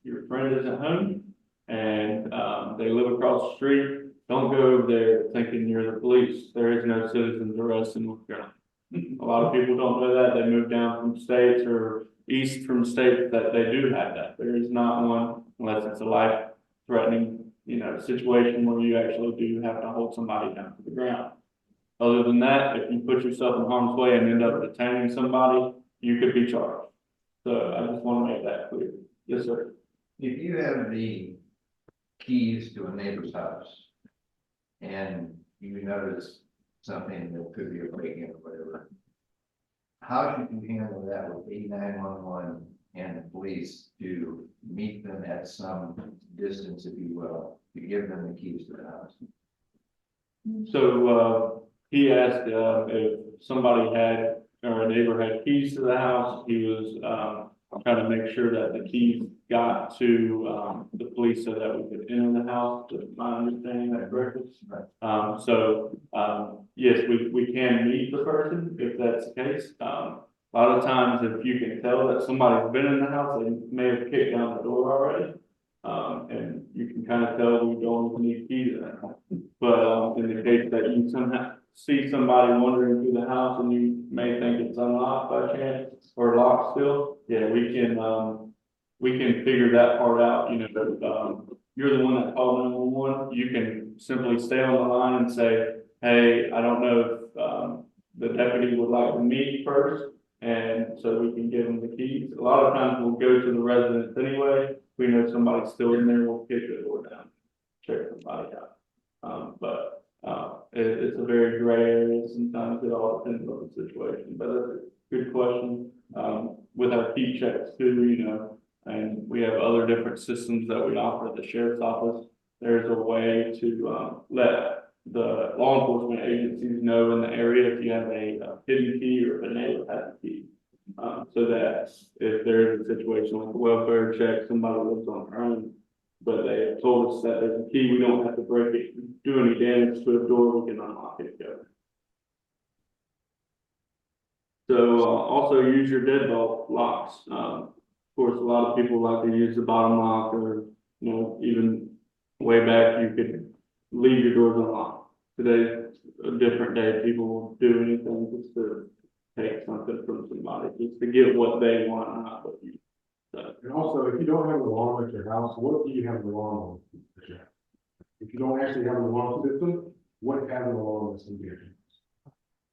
your friend isn't home and they live across the street, don't go over there thinking you're the police. There is no citizens arrest in North Carolina. A lot of people don't know that. They move down from states or east from states that they do have that. There is not one unless it's a life-threatening, you know, situation where you actually do have to hold somebody down to the ground. Other than that, if you put yourself in harm's way and end up detaining somebody, you could be charged. So I just want to make that clear. Yes, sir. If you have the keys to a neighbor's house and you notice something that could be a break-in or whatever, how should you handle that with 911 and the police to meet them at some distance, if you will, to give them the keys to the house? So he asked if somebody had or a neighbor had keys to the house. He was, trying to make sure that the keys got to, the police so that we could enter the house, to my understanding that correctly. Yes, we can meet the person if that's the case. A lot of times, if you can tell that somebody's been in the house, they may have kicked down the door already. And you can kind of tell we don't need keys in that house. But, in the case that you somehow see somebody wandering through the house and you may think it's unlocked by chance or locked still, yeah, we can figure that part out, you know, you're the one that called 911, you can simply stay on the line and say, hey, I don't know if, the deputy would like to meet first, and so we can give them the keys. A lot of times we'll go to the residence anyway, if we know somebody's still in there, we'll kick the door down, check somebody out. It's a very gray area, sometimes it all depends on the situation, but that's a good question. With our key checks too, you know, and we have other different systems that we offer at the sheriff's office. There's a way to, let the law enforcement agencies know in the area if you have a hidden key or if a neighbor has a key. So that if there is a situation like a welfare check, somebody lives on their own, but they have told us that there's a key, we don't have to break it, do any damage to a door, we can unlock it, go. So, also use your deadbolt locks. Of course, a lot of people like to use the bottom lock, or, you know, even way back, you could leave your doors unlocked. Today's a different day, people will do anything just to take something from somebody, just to get what they want, not what you. So. And also, if you don't have an alarm at your house, what do you have an alarm on? If you don't actually have an alarm system, what has an alarm system here?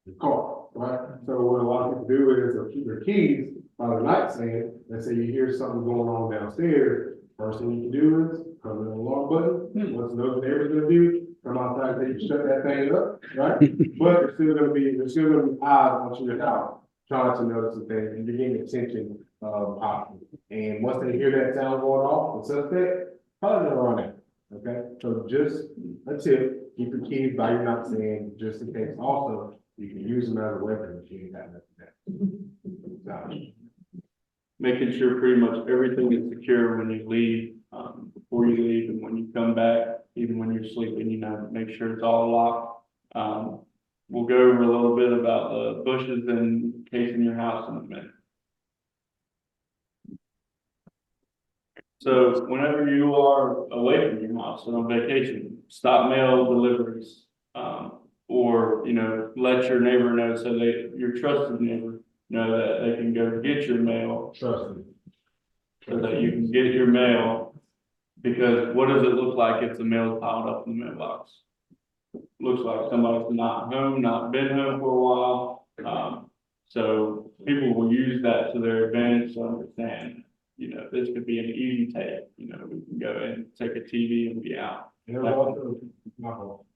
Your car, right? So what a lot of people do is they'll keep their keys by the nightstand. Let's say you hear something going on downstairs. First thing you can do is come to the alarm button. What's those neighbors gonna do? Come outside, they can shut that thing up, right? But there's still gonna be eyes on your house trying to notice the thing, and you're getting attention option. And once they hear that sound going off, the suspect probably gonna run out. Okay, so just a tip: keep your keys by your nightstand, just in case. Also, you can use them as a weapon if you ain't got nothing there. Making sure pretty much everything is secure when you leave, before you leave, and when you come back, even when you're sleeping, you know, make sure it's all locked. We'll go over a little bit about the bushes and casing your house in a minute. So whenever you are away from your house and on vacation, stop mail deliveries, or, you know, let your neighbor know, so your trusted neighbor know that they can go get your mail. Trust me. So that you can get your mail, because what does it look like if the mail is piled up in the mailbox? Looks like somebody's not home, not been home for a while. So people will use that to their advantage to understand, you know, this could be an easy take, you know, we can go in, take a TV and be out. And there's also,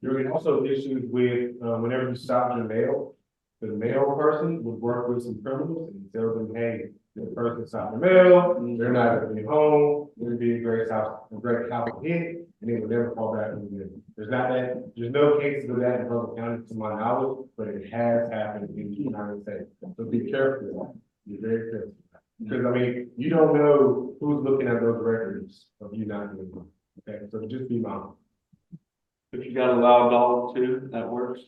there can also issues with, whenever you stop your mail, the mail person would work with some criminals and tell them, hey, the person stopped the mail, they're not gonna be home, it would be a great house hit, and it would never fall back in the. There's no cases of that in Public County to my knowledge, but it has happened in the United States. So be careful of that, be very careful. Because I mean, you don't know who's looking at those records of you not doing them. Okay, so just be mindful. If you got a loud dog too, that works.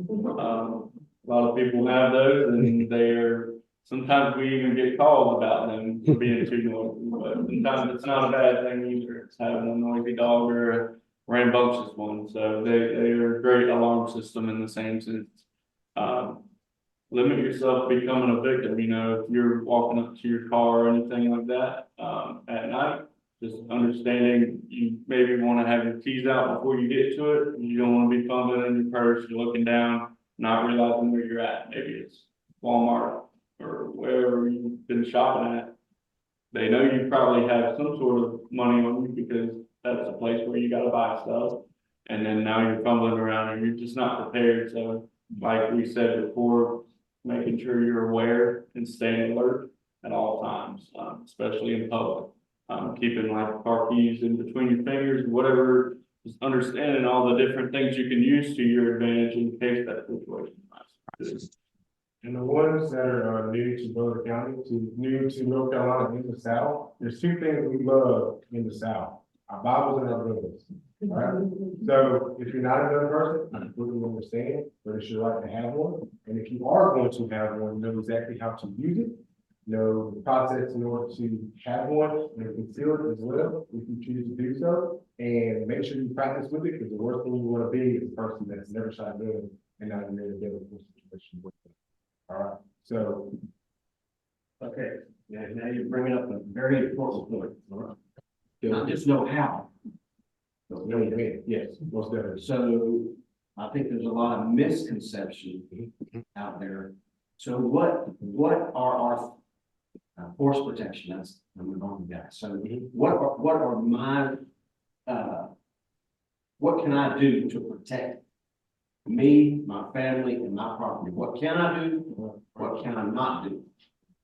A lot of people have those, and sometimes we even get calls about them for being too noisy, but sometimes it's not a bad thing either. It's having a noisy dog or a rambunctious one, so they are a great alarm system in the same sense. Limit yourself to becoming a victim, you know, if you're walking up to your car or anything like that, at night, just understanding you maybe want to have your keys out before you get to it. You don't want to be fumbling in your purse, you're looking down, not realizing where you're at. Maybe it's Walmart or wherever you've been shopping at. They know you probably have some sort of money on you because that's a place where you got to buy stuff. And then now you're fumbling around and you're just not prepared. So like we said before, making sure you're aware and staying alert at all times, especially in public. Keeping like car keys in between your fingers, whatever, just understanding all the different things you can use to your advantage in case that situation arises. And the ones that are new to Boulder County, new to North Carolina, in the South, there's two things we love in the South, our Bibles and our brothers. All right, so if you're not a gun person, I completely understand, but it's your right to have one. And if you are going to have one, know exactly how to use it, know the process in order to have one, and conceal it as well, if you choose to do so. And make sure you practice with it, because the worst thing you want to be is a person that's never shot a gun and not in a deadly situation with it. All right, so. Okay, yeah, now you're bringing up a very important point. I just know how. No, you mean, yes, most definitely. So I think there's a lot of misconception out there. So what are our force protection? That's I'm the wrong guy. So what are my what can I do to protect me, my family, and my property? What can I do? What can I not do?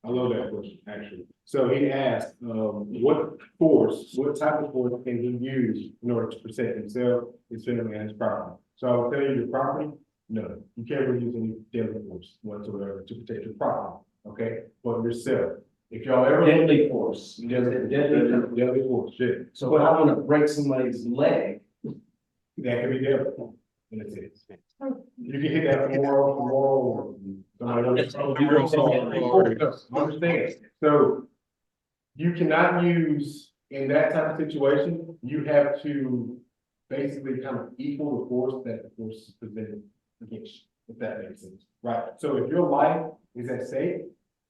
I love that question, actually. So he asked, what type of force can he use in order to protect himself, his family, and his property? So I'll tell you, your property, no, you can't really use any deadly force whatsoever to protect your property, okay? But yourself, if y'all ever. Deadly force. Deadly force, shit. So if I want to break somebody's leg, That can be deadly, in a sense. You can hit that moral. Understand, so you cannot use, in that type of situation, you have to basically kind of equal the force that the force is presented against you, if that makes sense, right? So if your life is at stake,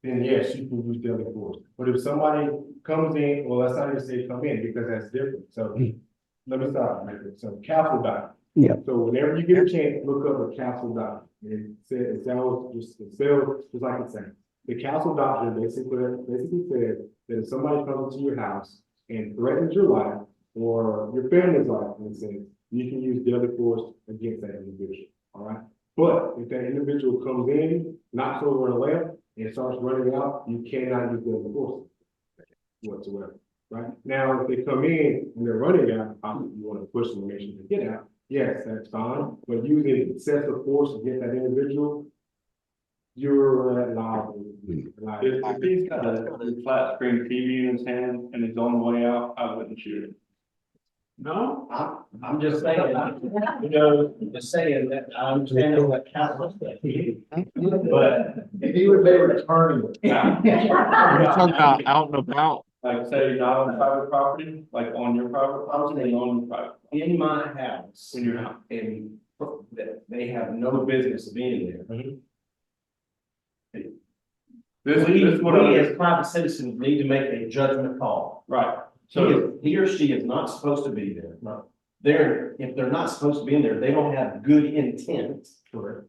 then yes, you can use deadly force. But if somebody comes in, well, let's not even say come in, because that's different, so let me stop right there. So castle doctrine. Yeah. So whenever you get a chance, look up a castle doctrine. And it sounds just like it's saying. The castle doctrine basically says that if somebody comes to your house and threatens your life or your family's life, in a sense, you can use deadly force against that individual. All right. But if that individual comes in, knocks over a lamp, and starts running out, you cannot use deadly force whatsoever. Right now, if they come in and they're running out, obviously you want to push them to make sure they get out. Yes, that's fine, but using excessive force against that individual, you're liable. If he's got a flat screen TV in his hand and he's on the way out, I wouldn't shoot him. no, I'm just saying, you know, just saying that I understand what Catholics say. But if he would be returning. You're talking about out and about. Like say not on private property, like on your private property, and on private, In my house, in your house. and that they have no business being there. This We is what I, as private citizens need to make a judgment call. right, so, He or she is not supposed to be there. If they're not supposed to be in there, they don't have good intent. correct.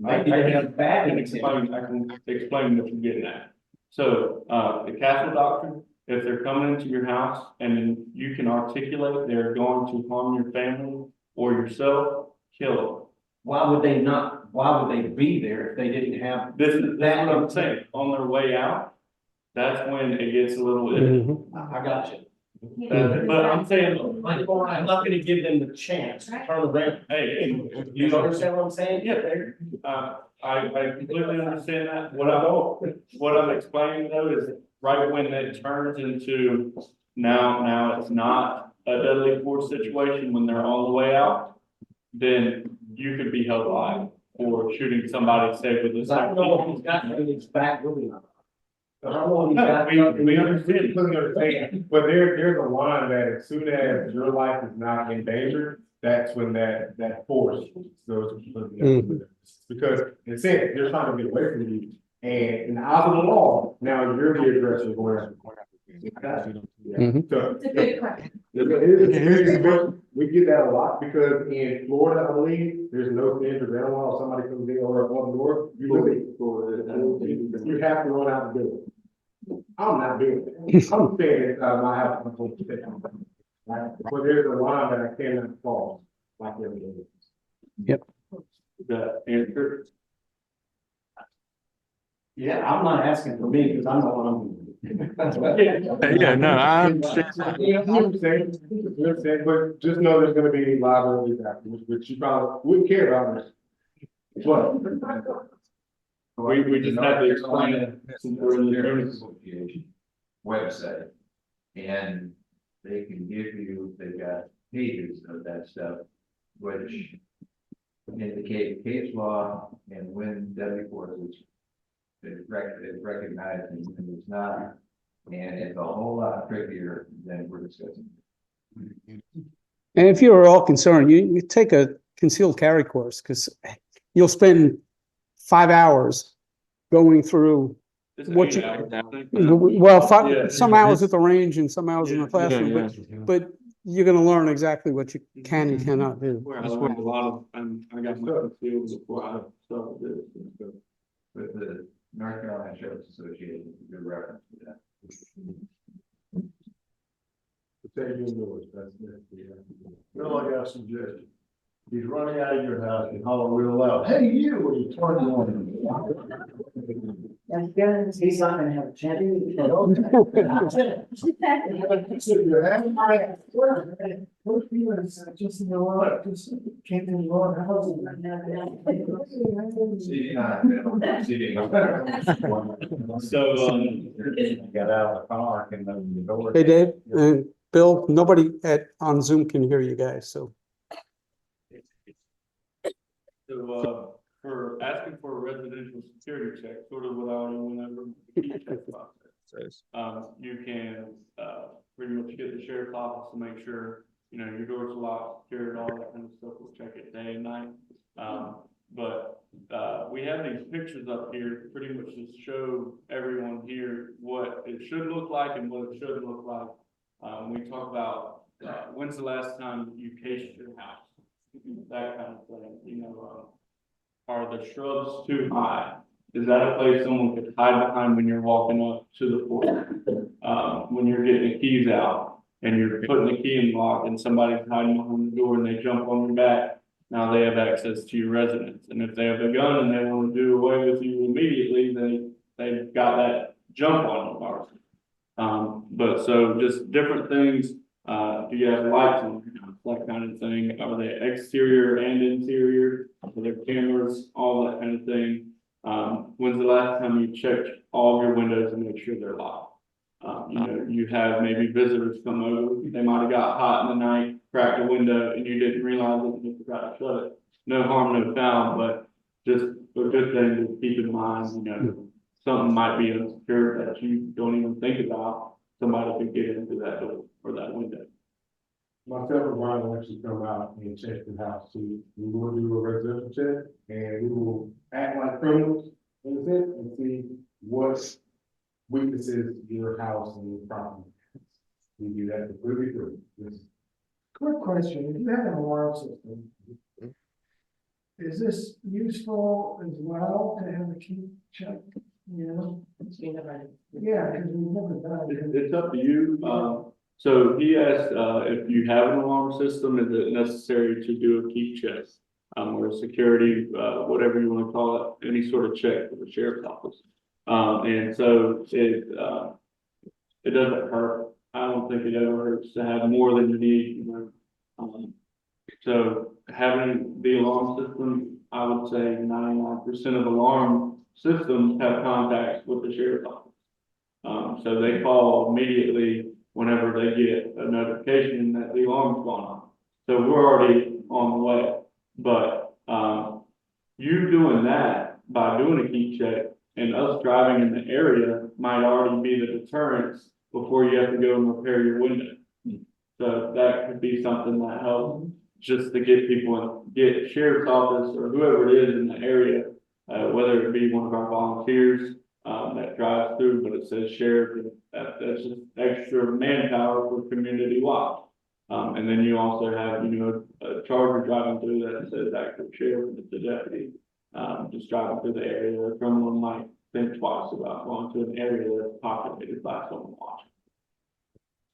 Maybe they have bad I can intent. explain what you're getting at. So, the castle doctrine, if they're coming into your house and then you can articulate they're going to harm your family or yourself, kill them. Why would they be there if they didn't have? This is what I'm saying, on their way out, that's when it gets a little iffy. I got you. But I'm saying, I'm not gonna give them the chance to turn around. hey, You understand what I'm saying? yeah, I completely understand that. What I'm explaining though is right when it turns into now it's not a deadly force situation when they're on the way out, then you could be held liable for shooting somebody, say with Because a. I don't know what he's got in his back really. I don't know what he's got. We understand, but there's a line that as soon as your life is not in danger, that's when that force goes. Because in a sense, they're trying to get away from you, and in the eyes of the law, now you're the aggressor going after. So, It's a good question. we get that a lot because in Florida, I believe, there's no standard ground law. If somebody comes in or up north, you have to run out the door. I'm not doing that. I'm staying inside my house. I'm going to stay home. Right? But there's a line that I cannot cross like everything else. The answer, Yeah, I'm not asking for me because I'm the one I'm doing. Yeah, no, I understand. I'm saying, but just know there's gonna be liabilities afterwards, which you probably wouldn't care about. But We just have to explain it since we're in the unit. Association website. And they can give you, they've got pages of that stuff, which indicate case law and when deadly force is recognized and when it's not. And it's a whole lot trickier than we're discussing. And if you're all concerned, you take a concealed carry course, because you'll spend 5 hours going through It's what you, 8 hours, I think. well, Yeah. some hours at the range and some hours in the Yeah. classroom, but you're gonna learn exactly what you can and cannot do. Where I learned a lot of, I got my field before I started this. But the North Carolina Sheriff's Association is a good reference to that. Say you know it, that's it, yeah. Well, I got a suggestion. He's running out of your house and holler real loud, hey, you, when you turn on. He's not gonna have a chance. Most people just in the water, just came in the water houses. So, Got out of the car and then the door. Hey, Dave and Bill, nobody on Zoom can hear you guys, so. for asking for a residential security check, sort of without even ever the key check process. You can, pretty much get the sheriff's office to make sure, you know, your door's locked, secured, all that kind of stuff. We'll check it day and night. We have these pictures up here to pretty much just show everyone here what it should look like and what it shouldn't look like. We talk about, when's the last time you cased your house? That kind of thing, you know, are the shrubs too high? Is that a place someone could hide behind when you're walking up to the porch? When you're getting the keys out and you're putting the key in the lock and somebody's hiding behind the door and they jump on your back, now they have access to your residence. And if they have a gun and they want to do away with you immediately, they've got that jump on you. But so just different things. Do you have lights on your house? That kind of thing. Are they exterior and interior? Are there cameras? All that kind of thing. When's the last time you checked all of your windows and make sure they're locked? You know, you have maybe visitors come over. They might have got hot in the night, cracked a window, and you didn't realize it and you forgot to shut it. No harm, no foul, but just a good thing to keep in mind. You know, something might be unsecure that you don't even think about. Somebody could get into that door or that window. Myself and Brian will actually come out and check the house too. We will do a residential check and we will act like criminals in a sense and see what weaknesses your house and your property. We do that completely free. Yes. Quick question, if you have an alarm system, is this useful as well to have a key check, you know? Yeah, because we've never done it. It's up to you. So he asked, if you have an alarm system, is it necessary to do a key check? Or security, whatever you want to call it, any sort of check for the sheriff's office. And so it doesn't hurt. I don't think it ever hurts to have more than you need, you know. So having the alarm system, I would say 99% of alarm systems have contacts with the sheriff's office. So they call immediately whenever they get a notification that the alarm's gone on. So we're already on the way. But you doing that by doing a key check and us driving in the area might already be the deterrence before you have to go and repair your window. So that could be something that helps just to get people and get sheriff's office or whoever it is in the area, whether it be one of our volunteers that drives through, but it says sheriff, that's just extra manpower for community watch. And then you also have, you know, a charger driving through that says active sheriff and it's a deputy, just driving through the area. A criminal might think twice about going to an area that's populated by someone watching.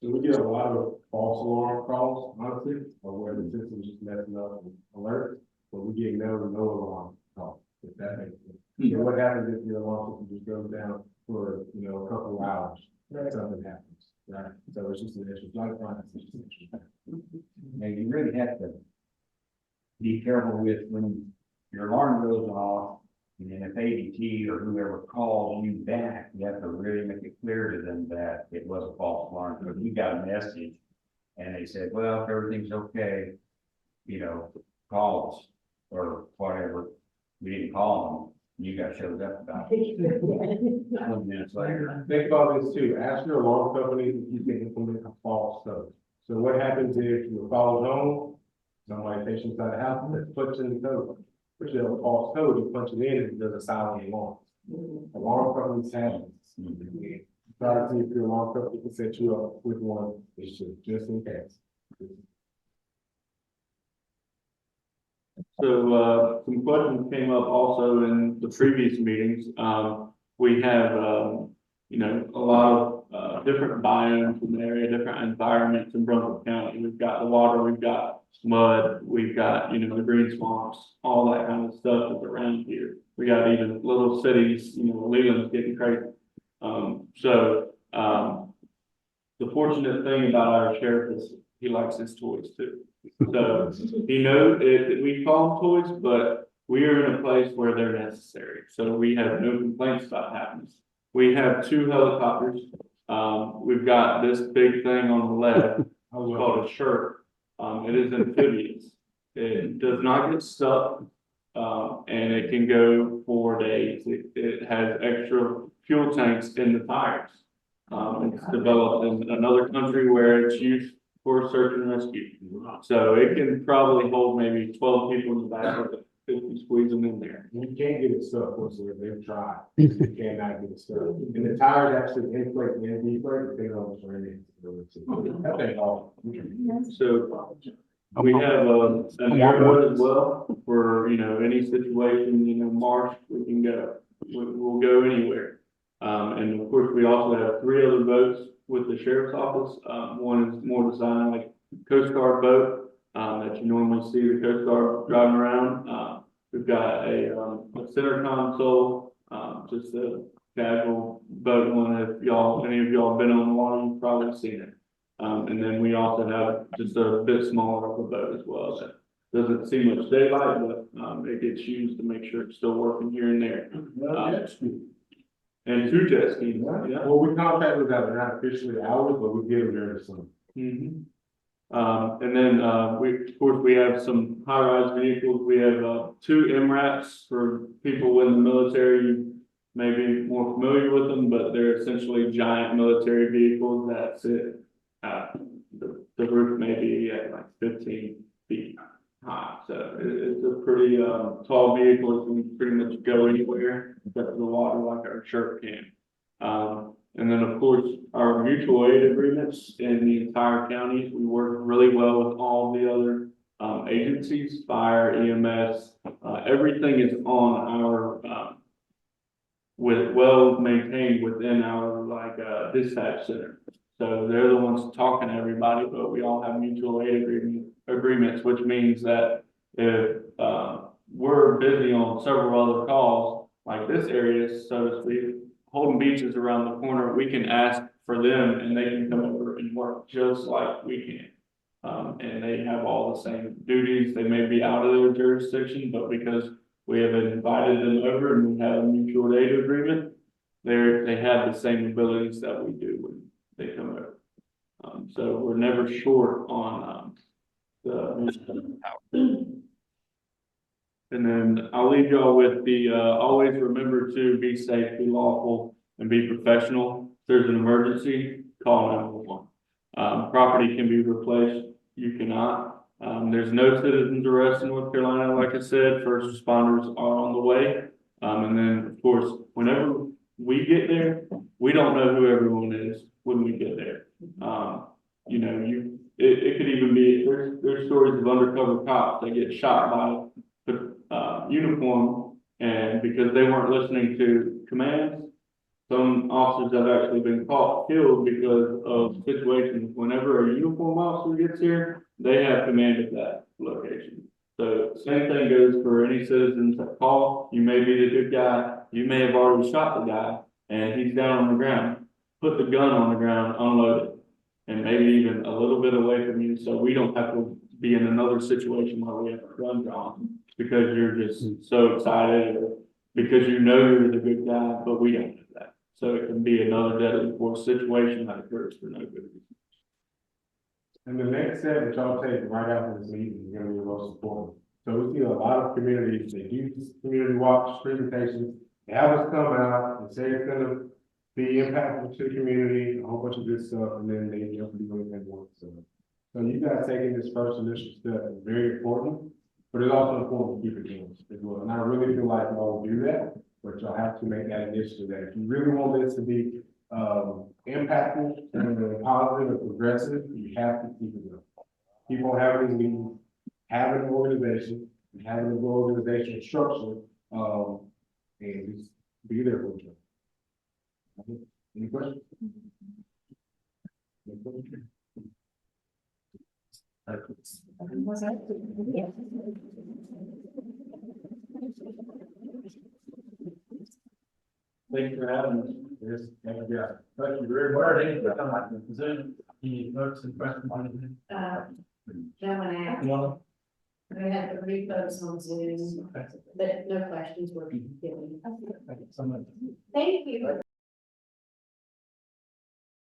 So we get a lot of false alarm calls, honestly, or where the system's just messing up and alert, but we get no alarm calls, if that makes sense. So what happens if your alarm system just goes down for, you know, a couple of hours, something happens, right? So it's just an issue, it's not a crime, it's just an issue. Now, you really have to be careful with when your alarm goes off And then if ADT or whoever calls you back, you have to really make it clear to them that it was a false alarm, because you got a message. And they said, well, if everything's okay, you know, call us or whatever. We didn't call them, you got showed up about 20 minutes later. Think about this too, ask your alarm company if you can implement a false code. So what happens if you follow home, somebody takes you inside the house, and puts in the code. Puts in a false code, you punch it in and it does a silent alarm. Alarm companies have this. Try to see if your alarm company can set you up with one, it should, just in case. So, some questions came up also in the previous meetings. We have, you know, a lot of, different biomes in the area, different environments in Brunswick County. We've got the water, we've got mud, we've got, you know, the green swamps, all that kind of stuff is around here. We got even little cities, you know, Leland's getting crazy. The fortunate thing about our sheriff is he likes his toys too. So he knows that we call them toys, but we are in a place where they're necessary. So we have no complaints about happenings. We have 2 helicopters. We've got this big thing on the left, it's called a shirt. It is amphibious. It does not get stuck, and it can go 4 days. It has extra fuel tanks in the tires. It's developed in another country where it's used for search and rescue. So it can probably hold maybe 12 people in the back of it if you squeeze them in there. You can't get it stuck whatsoever, they've tried, you cannot get it stuck. And the tires actually inflate and deflate, depending on what's running. That thing all. So we have an airboat as well for, you know, any situation, you know, marsh, we can go. We'll go anywhere. And of course, we also have 3 other boats with the sheriff's office. One is more designed like Coast Guard boat, that you normally see the Coast Guard driving around. We've got a center console, just a casual boat one. If any of y'all been on the water, you've probably seen it. And then we also have just a bit smaller of a boat as well that doesn't see much daylight, but it gets used to make sure it's still working here and there. And 2 jet skis, yeah. Well, we contract with that, they're not officially ours, but we get them during the summer. And then, of course, we have some high-rise vehicles. We have, 2 MRAPs for people in the military. You may be more familiar with them, but they're essentially giant military vehicles that sit, the roof may be at like 15 feet high. So it's a pretty, tall vehicle. It can pretty much go anywhere except for the water like our shirt can. And then, of course, our mutual aid agreements in the entire counties, we work really well with all the other agencies, fire, EMS, everything is on our, well maintained within our dispatch center. So they're the ones talking to everybody, but we all have mutual aid agreements, which means that if we're busy on several other calls, like this area, so to speak, Holden Beach is around the corner, we can ask for them and they can come over and work just like we can. And they have all the same duties. They may be out of their jurisdiction, but because we have invited them over and we have a mutual aid agreement, they have the same abilities that we do when they come over. So we're never short on and then I'll leave y'all with the, always remember to be safe, be lawful, and be professional. If there's an emergency, call 911. Property can be replaced, you cannot. There's no citizens arrest in North Carolina, like I said, first responders are on the way. And then, of course, whenever we get there, we don't know who everyone is when we get there. You know, it could even be, there's stories of undercover cops that get shot by uniform, and because they weren't listening to commands, some officers have actually been killed because of situations. Whenever a uniform officer gets here, they have command of that location. So same thing goes for any citizens that call. You may be the good guy, you may have already shot the guy, and he's down on the ground. Put the gun on the ground, unload it, and maybe even a little bit away from you, so we don't have to be in another situation where we have a gun drawn because you're just so excited or because you know you're the good guy, but we don't know that. So it can be another deadly force situation that occurs for no good reason. And the next step that y'all take right after this meeting is gonna be the most important. So we see a lot of communities, they do this community watch presentations, they have us come out and say it's gonna be impactful to the community, a whole bunch of good stuff, and then they don't do anything more. So you guys taking this first initial step is very important, but it's also important to keep it going as well. And I really feel like y'all will do that, but y'all have to make that initiative that if you really want this to be impactful and positive and progressive, you have to keep it going. Keep on having these meetings, having an organization, and having a good organizational structure, and just be there for each other. Any questions? Any questions? Thank you for having us. Yes, thank you, guys. Thank you very much. Any votes and questions on anything? That one I asked, One? we had 3 folks on Zoom, but no questions were given. Thank you so much. Thank you.